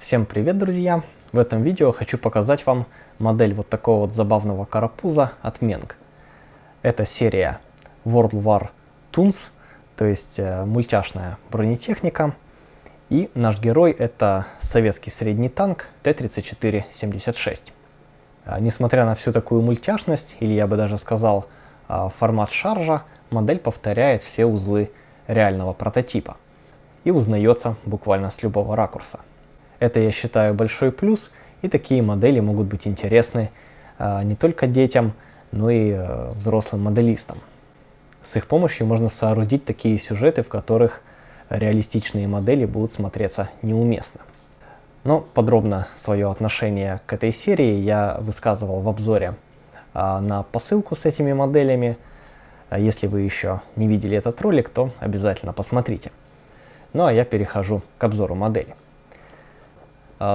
Всем привет, друзья! В этом видео хочу показать вам модель вот такого вот забавного карапуза от Meng. Это серия World War Toons, то есть мультяшная бронетехника. И наш герой это советский средний танк Т-34-76. Несмотря на всю такую мультяшность, или я бы даже сказал формат шаржа, модель повторяет все узлы реального прототипа и узнается буквально с любого ракурса. Это, я считаю, большой плюс, и такие модели могут быть интересны не только детям, но и взрослым моделистам. С их помощью можно соорудить такие сюжеты, в которых реалистичные модели будут смотреться неуместно. Но подробно свое отношение к этой серии я высказывал в обзоре на посылку с этими моделями. Если вы еще не видели этот ролик, то обязательно посмотрите. Ну а я перехожу к обзору модели.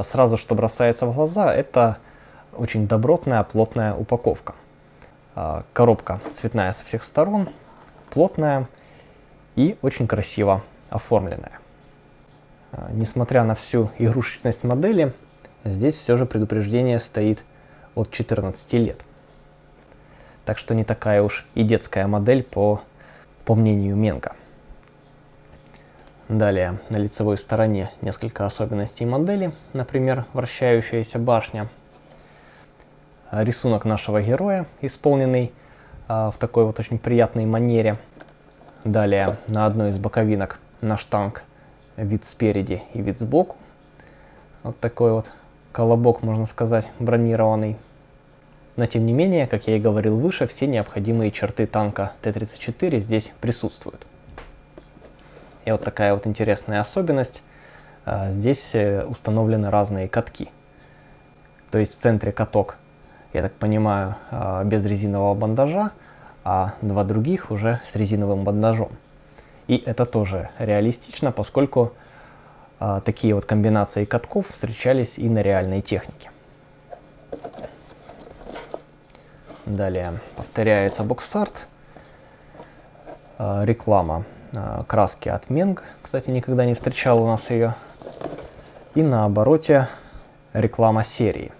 Сразу, что бросается в глаза, это очень добротная, плотная упаковка. Коробка цветная со всех сторон, плотная и очень красиво оформленная. Несмотря на всю игрушечность модели, здесь все же предупреждение стоит от 14 лет. Так что не такая уж и детская модель по мнению Менга. Далее, на лицевой стороне несколько особенностей модели, например, вращающаяся башня. Рисунок нашего героя, исполненный в такой вот очень приятной манере. Далее, на одной из боковинок наш танк, вид спереди и вид сбоку. Вот такой вот колобок, можно сказать, бронированный. Но тем не менее, как я и говорил выше, все необходимые черты танка Т-34 здесь присутствуют. И вот такая вот интересная особенность. Здесь установлены разные катки. То есть в центре каток, я так понимаю, без резинового бандажа, а два других уже с резиновым бандажом. И это тоже реалистично, поскольку такие вот комбинации катков встречались и на реальной технике. Далее повторяется боксарт. Реклама краски от Meng, кстати, никогда не встречал у нас ее. И на обороте реклама серии.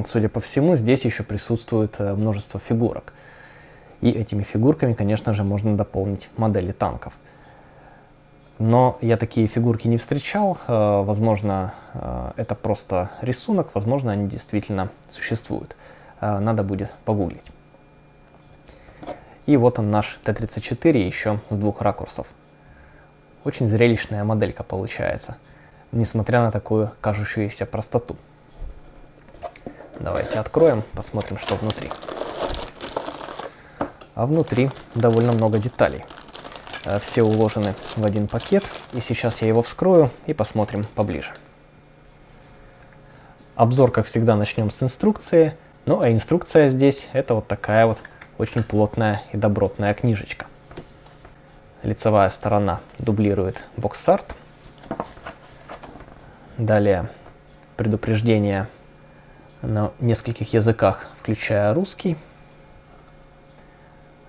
Судя по всему, здесь еще присутствует множество фигурок. И этими фигурками, конечно же, можно дополнить модели танков. Но я такие фигурки не встречал. Возможно, это просто рисунок, возможно, они действительно существуют. Надо будет погуглить. И вот он, наш Т-34, еще с двух ракурсов. Очень зрелищная моделька получается, несмотря на такую кажущуюся простоту. Давайте откроем, посмотрим, что внутри. А внутри довольно много деталей. Все уложены в один пакет, и сейчас я его вскрою и посмотрим поближе. Обзор, как всегда, начнем с инструкции. Ну а инструкция здесь это вот такая вот очень плотная и добротная книжечка. Лицевая сторона дублирует боксарт. Далее предупреждение на нескольких языках, включая русский.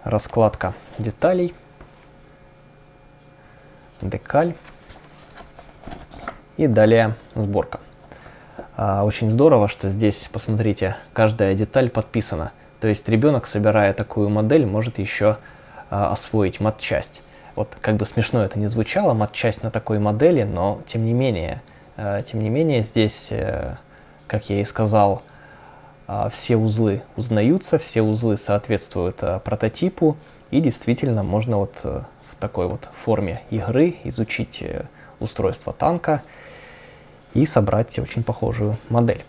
Раскладка деталей. Декаль. И далее сборка. Очень здорово, что здесь, посмотрите, каждая деталь подписана. То есть ребенок, собирая такую модель, может еще освоить матчасть. Вот как бы смешно это ни звучало, матчасть на такой модели, но тем не менее здесь, как я и сказал, все узлы узнаются, все узлы соответствуют прототипу, и действительно можно вот в такой вот форме игры изучить устройство танка и собрать очень похожую модель.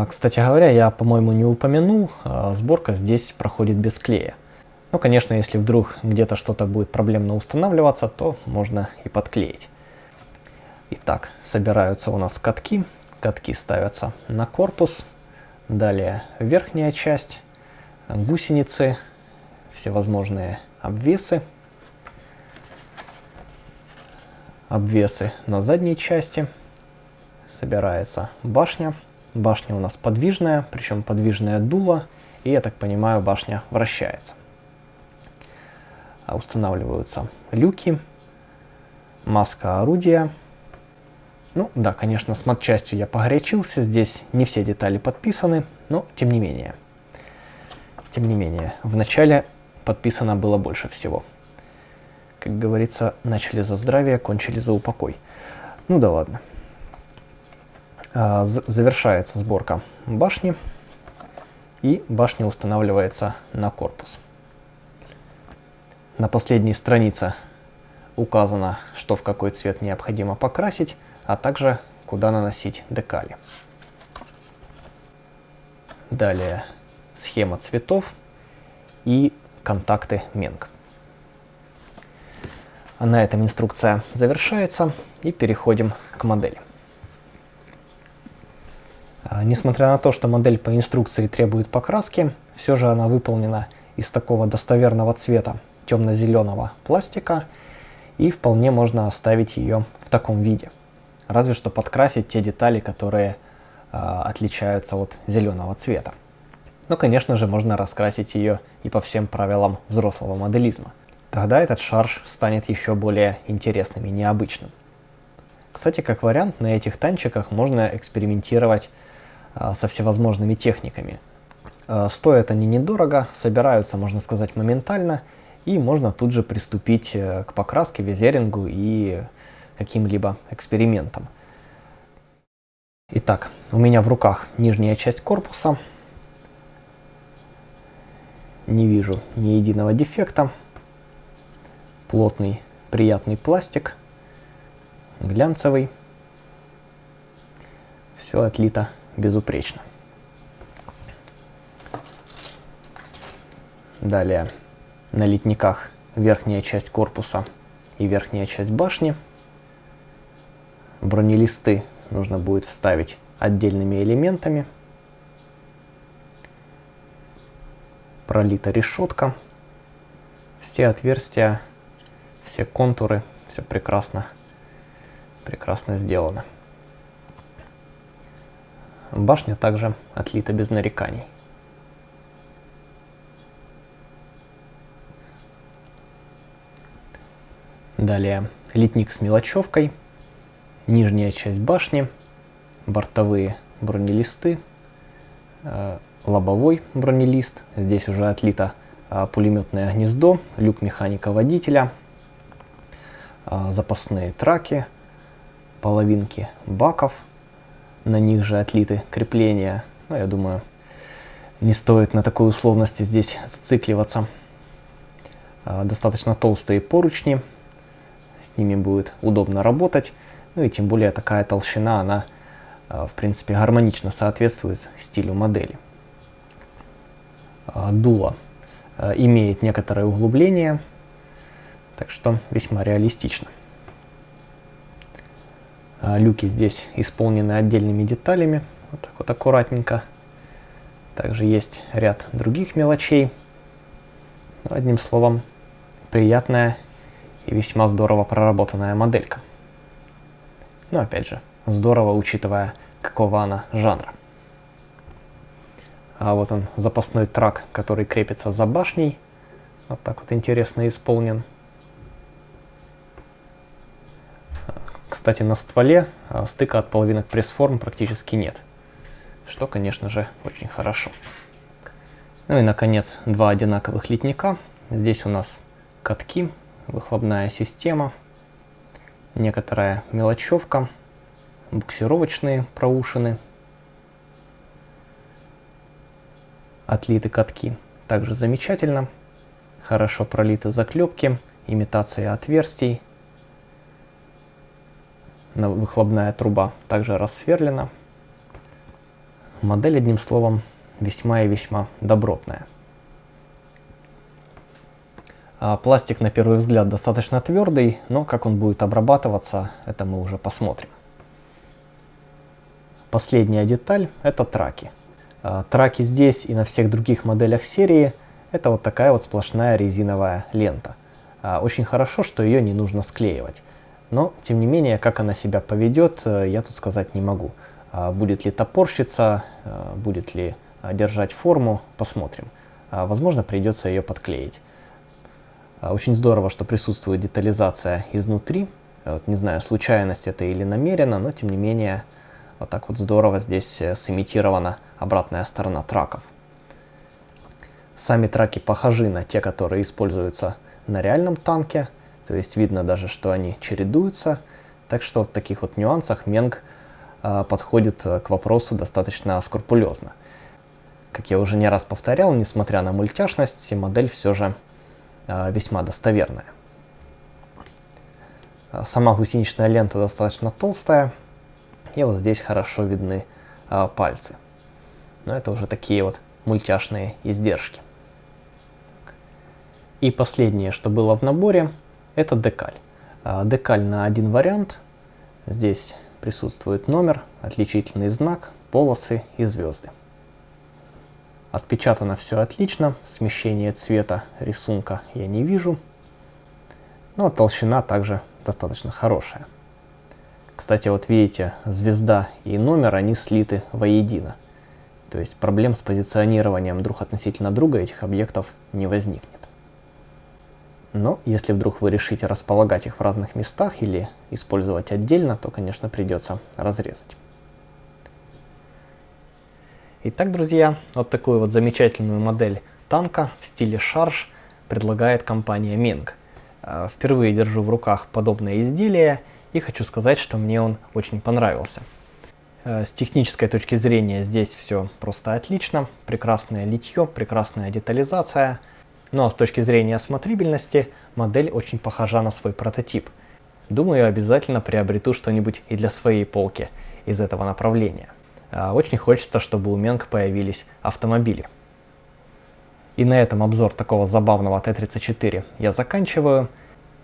Кстати говоря, я, по-моему, не упомянул, сборка здесь проходит без клея. Ну, конечно, если вдруг где-то что-то будет проблемно устанавливаться, то можно и подклеить. Итак, собираются у нас катки. Катки ставятся на корпус. Далее верхняя часть, гусеницы, всевозможные обвесы. Обвесы на задней части. Собирается башня. Башня у нас подвижная, причем подвижное дуло, и, я так понимаю, башня вращается. Устанавливаются люки, маска орудия, Ну да, конечно, с матчастью я погорячился, здесь не все детали подписаны, но тем не менее. Тем не менее, в начале подписано было больше всего. Как говорится, начали за здравие, кончили за упокой. Ну да ладно. Завершается сборка башни, и башня устанавливается на корпус. На последней странице указано, что в какой цвет необходимо покрасить, а также куда наносить декали. Далее схема цветов и контакты Менг. А на этом инструкция завершается, и переходим к модели. Несмотря на то, что модель по инструкции требует покраски, все же она выполнена из такого достоверного цвета темно-зеленого пластика, и вполне можно оставить ее в таком виде. Разве что подкрасить те детали, которые отличаются от зеленого цвета. Но, конечно же, можно раскрасить ее и по всем правилам взрослого моделизма. Тогда этот шарж станет еще более интересным и необычным. Кстати, как вариант, на этих танчиках можно экспериментировать со всевозможными техниками. Стоят они недорого, собираются, можно сказать, моментально, и можно тут же приступить к покраске, визерингу и каким-либо экспериментам. Итак, у меня в руках нижняя часть корпуса. Не вижу ни единого дефекта. Плотный, приятный пластик, глянцевый. Все отлито безупречно. Далее на литниках верхняя часть корпуса и верхняя часть башни. Бронелисты нужно будет вставить отдельными элементами. Пролита решетка. Все отверстия, все контуры, все прекрасно сделано. Башня также отлита без нареканий. Далее литник с мелочевкой, нижняя часть башни, бортовые бронелисты, лобовой бронелист. Здесь уже отлито пулеметное гнездо, люк механика-водителя, запасные траки, половинки баков. На них же отлиты крепления. Но я думаю, не стоит на такой условности здесь зацикливаться. Достаточно толстые поручни. С ними будет удобно работать. Ну и тем более такая толщина, она в принципе гармонично соответствует стилю модели. Дуло имеет некоторое углубление, так что весьма реалистично. Люки здесь исполнены отдельными деталями, вот так вот аккуратненько. Также есть ряд других мелочей. Одним словом, приятная и весьма здорово проработанная моделька. Но опять же, здорово, учитывая, какого она жанра. А вот он, запасной трак, который крепится за башней. Вот так вот интересно исполнен. Кстати, на стволе стыка от половинок пресс-форм практически нет, что, конечно же, очень хорошо. Ну и, наконец, два одинаковых литника. Здесь у нас катки, выхлопная система, некоторая мелочевка, буксировочные проушины, отлиты катки. Также замечательно, хорошо пролиты заклепки, имитация отверстий. Выхлопная труба также рассверлена. Модель, одним словом, весьма и весьма добротная. Пластик, на первый взгляд, достаточно твердый, но как он будет обрабатываться, это мы уже посмотрим. Последняя деталь – это траки. Траки здесь и на всех других моделях серии – это вот такая вот сплошная резиновая лента. Очень хорошо, что ее не нужно склеивать. Но, тем не менее, как она себя поведет, я тут сказать не могу. Будет ли топорщиться, будет ли держать форму, посмотрим. Возможно, придется ее подклеить. Очень здорово, что присутствует детализация изнутри. Вот, не знаю, случайность это или намеренно, но тем не менее вот так вот здорово здесь сымитирована обратная сторона траков. Сами траки похожи на те, которые используются на реальном танке, то есть видно даже, что они чередуются. Так что в таких вот нюансах Менг подходит к вопросу достаточно скрупулезно. Как я уже не раз повторял, несмотря на мультяшность, модель все же весьма достоверная. Сама гусеничная лента достаточно толстая, и вот здесь хорошо видны пальцы. Но это уже такие вот мультяшные издержки. И последнее, что было в наборе, это декаль. Декаль на один вариант. Здесь присутствует номер, отличительный знак, полосы и звезды. Отпечатано все отлично, смещение цвета рисунка я не вижу, но толщина также достаточно хорошая. Кстати, вот видите, звезда и номер, они слиты воедино. То есть проблем с позиционированием друг относительно друга этих объектов не возникнет. Но если вдруг вы решите располагать их в разных местах или использовать отдельно, то, конечно, придется разрезать. Итак, друзья, вот такую вот замечательную модель танка в стиле шарж предлагает компания Менг. Впервые держу в руках подобное изделие и хочу сказать, что мне он очень понравился. С технической точки зрения здесь все просто отлично, прекрасное литье, прекрасная детализация. Ну а с точки зрения смотрибельности модель очень похожа на свой прототип. Думаю, обязательно приобрету что-нибудь и для своей полки из этого направления. Очень хочется, чтобы у Менг появились автомобили. И на этом обзор такого забавного Т-34 я заканчиваю.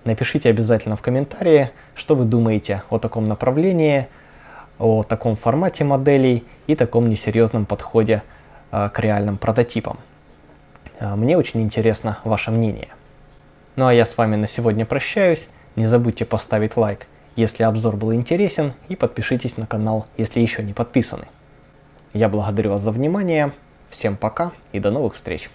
Напишите обязательно в комментарии, что вы думаете о таком направлении, о таком формате моделей и таком несерьезном подходе к реальным прототипам. Мне очень интересно ваше мнение. Ну а я с вами на сегодня прощаюсь. Не забудьте поставить лайк, если обзор был интересен, и подпишитесь на канал, если еще не подписаны. Я благодарю вас за внимание. Всем пока и до новых встреч!